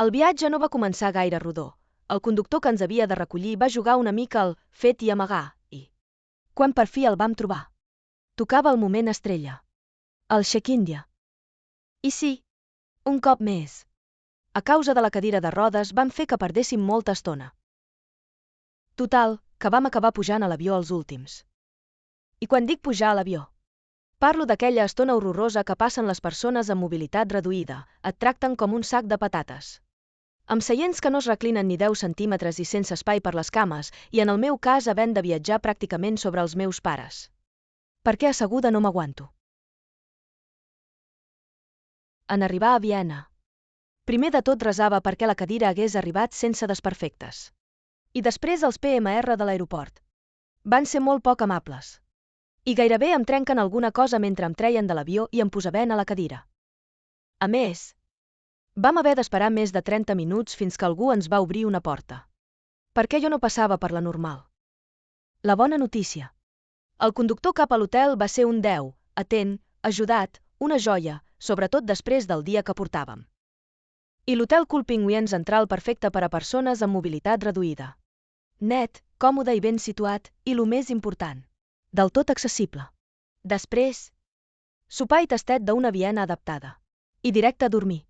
El viatge no va començar gaire rodó. El conductor que ens havia de recollir va jugar una mica al fet i amagar, i quan per fi el vam trobar, tocava el moment estrella. El Sheikh India. I sí, un cop més. A causa de la cadira de rodes van fer que perdéssim molta estona. Total, que vam acabar pujant a l'avió els últims. I quan dic pujar a l'avió, parlo d'aquella estona horrorosa que passen les persones amb mobilitat reduïda, et tracten com un sac de patates. Amb seients que no es reclinen ni 10 centímetres i sense espai per les cames, i en el meu cas havent de viatjar pràcticament sobre els meus pares. Perquè asseguda no m'aguanto. En arribar a Viena, primer de tot resava perquè la cadira hagués arribat sense desperfectes. I després els PMR de l'aeroport. Van ser molt poc amables. I gairebé em trenquen alguna cosa mentre em treien de l'avió i em posaven a la cadira. A més, vam haver d'esperar més de 30 minuts fins que algú ens va obrir una porta. Perquè jo no passava per la normal. La bona notícia. El conductor cap a l'hotel va ser un 10, atent, ajudat, una joia, sobretot després del dia que portàvem. I l'hotel Kulpingwien Central perfecte per a persones amb mobilitat reduïda. Net, còmode i ben situat, i lo més important, del tot accessible. Després, sopar i tastet d'una Viena adaptada. I directe a dormir.